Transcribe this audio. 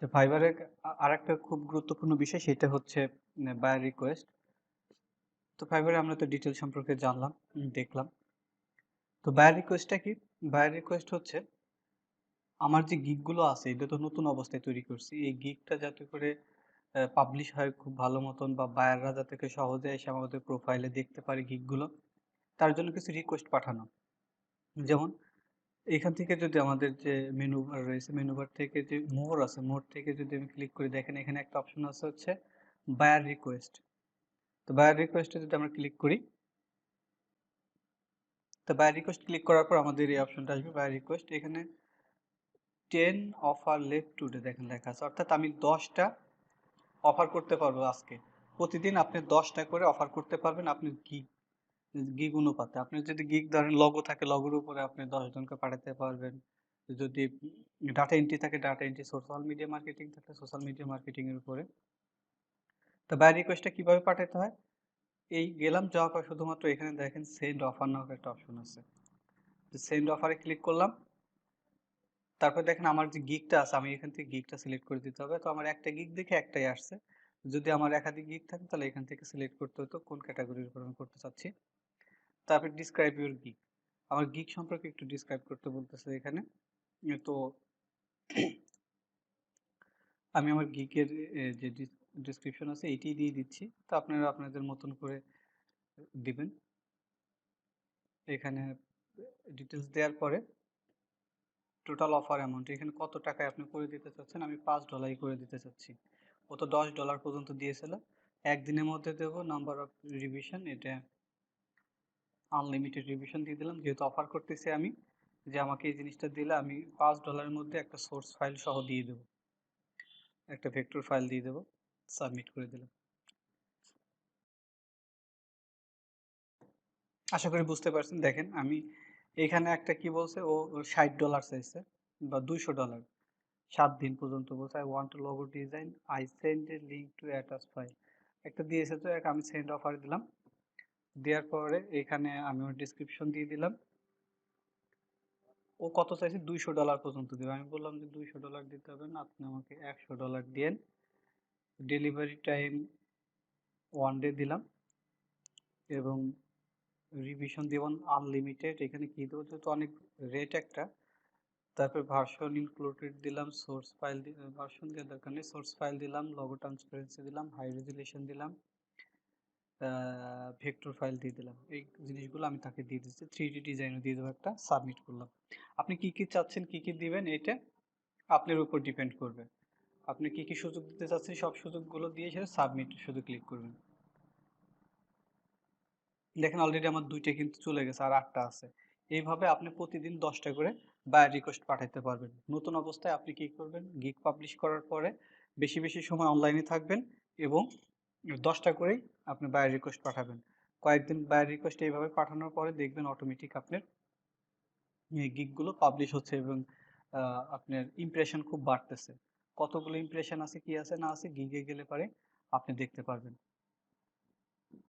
তো ফাইবারের আরেকটা খুব গুরুত্বপূর্ণ বিষয় সেটা হচ্ছে বায়ার রিকোয়েস্ট। তো ফাইবারে আমরা তো ডিটেল সম্পর্কে জানলাম, দেখলাম। তো বায়ার রিকোয়েস্টটা কি? বায়ার রিকোয়েস্ট হচ্ছে আমার যে গিগগুলো আছে এটা তো নতুন অবস্থায় তৈরি করছি। এই গিগটা যাতে করে পাবলিশ হয় খুব ভালো মতন, বা বায়াররা যাতে করে সহজে এসে আমাদের প্রোফাইলে দেখতে পারে গিগগুলো, তার জন্য কিছু রিকোয়েস্ট পাঠানো। যেমন এখান থেকে যদি আমাদের যে মেনু বার রয়েছে, মেনু বার থেকে যে মোর আছে, মোর থেকে যদি আমি ক্লিক করি, দেখেন এখানে একটা অপশন আছে হচ্ছে বায়ার রিকোয়েস্ট। তো বায়ার রিকোয়েস্টে যদি আমরা ক্লিক করি, তো বায়ার রিকোয়েস্ট ক্লিক করার পর আমাদের এই অপশনটা আসবে বায়ার রিকোয়েস্ট। এখানে 10 অফার লেফট টুডে দেখেন লেখা আছে, অর্থাৎ আমি 10টা অফার করতে পারবো আজকে। প্রতিদিন আপনি 10টা করে অফার করতে পারবেন আপনি গিগ গিগ অনুপাতে। আপনি যদি গিগ ধরেন লগো থাকে, লগোর উপরে আপনি 10 জনকে পাঠাতে পারবেন। যদি ডাটা এন্ট্রি থাকে, data entry, social media marketing থাকলে সোশ্যাল মিডিয়া মার্কেটিং এর উপরে। তো বাই রিকোয়েস্টটা কিভাবে পাঠাতে হয়, এই গেলাম, যাওয়ার পর শুধুমাত্র এখানে দেখেন সেন্ড অফার নামক একটা অপশন আছে। তো সেন্ড অফারে ক্লিক করলাম। তারপর দেখেন আমার যে গিগটা আছে, আমি এখান থেকে গিগটা সিলেক্ট করে দিতে হবে। তো আমার একটা গিগ দেখে একটাই আসছে। যদি আমার একাধিক গিগ থাকে তাহলে এখান থেকে সিলেক্ট করতে হতো কোন ক্যাটাগরির উপর আমি করতে চাচ্ছি। তারপর ডিসক্রাইব ইউর গিগ, আমার গিগ সম্পর্কে একটু ডিসক্রাইব করতে বলতেছে এখানে। তো আমি আমার গিগের যে ডিসক্রিপশন আছে এটি দিয়ে দিচ্ছি। তো আপনারা আপনাদের মতন করে দিবেন। এখানে ডিটেলস দেওয়ার পরে টোটাল অফার অ্যামাউন্ট, এখানে কত টাকায় আপনি করে দিতে চাচ্ছেন, আমি $5 করে দিতে চাচ্ছি। ও তো $10 পর্যন্ত দিয়েছিল, একদিনের মধ্যে দেবো। নাম্বার অফ রিভিশন, এটা আনলিমিটেড রিভিশন দিয়ে দিলাম, যেহেতু অফার করতেছি আমি, যে আমাকে এই জিনিসটা দিলে আমি $5 মধ্যে একটা সোর্স ফাইল সহ দিয়ে দেবো, একটা ভেক্টর ফাইল দিয়ে দেবো। সাবমিট করে দিলাম। আশা করি বুঝতে পারছেন। দেখেন আমি এখানে একটা কি বলছে, ও $60 চাইছে বা $200, 7 দিন পর্যন্ত বলছে। I want to logo design, I send A link to attach file, একটা দিয়েছে। তো আমি সেন্ড অফার দিলাম। দেওয়ার পরে এখানে আমি ওর ডিসক্রিপশন দিয়ে দিলাম। ও কত চাইছে, $200 পর্যন্ত দেবে। আমি বললাম যে $200 দিতে হবে না, আপনি আমাকে $100 দেন। ডেলিভারি টাইম 1 ডে দিলাম, এবং রিভিশন দেবেন আনলিমিটেড। এখানে কি দেবো, যেহেতু অনেক রেট একটা। তারপর ভার্সন ইনক্লুডেড দিলাম, সোর্স ফাইল, ভার্সন দেওয়ার দরকার নেই, সোর্স ফাইল দিলাম, লোগো ট্রান্সপারেন্সি দিলাম, হাই রেজুলেশন দিলাম, ভেক্টর ফাইল দিয়ে দিলাম। এই জিনিসগুলো আমি তাকে দিয়ে দিচ্ছি। 3D ডিজাইনও দিয়ে দেবো একটা, সাবমিট করলাম। আপনি কি কি চাচ্ছেন, কি কি দিবেন, এটা আপনার উপর ডিপেন্ড করবে। আপনি কি কি সুযোগ দিতে চাচ্ছেন, সব সুযোগগুলো দিয়ে সেটা সাবমিট শুধু ক্লিক করবেন। দেখেন অলরেডি আমার 2টে কিন্তু চলে গেছে, আর 8টা আছে। এইভাবে আপনি প্রতিদিন 10টা করে বায়ার রিকোয়েস্ট পাঠাতে পারবেন। নতুন অবস্থায় আপনি কি করবেন, গিগ পাবলিশ করার পরে বেশি বেশি সময় অনলাইনে থাকবেন, এবং 10টা করেই আপনি বায়ার রিকোয়েস্ট পাঠাবেন। কয়েকদিন বায়ার রিকোয়েস্ট এইভাবে পাঠানোর পরে দেখবেন অটোমেটিক আপনার এই গিগগুলো পাবলিশ হচ্ছে, এবং আপনার ইমপ্রেশন খুব বাড়তেছে। কতগুলো ইমপ্রেশন আছে, কি আছে না আছে, গিগে গেলে পরে আপনি দেখতে পারবেন।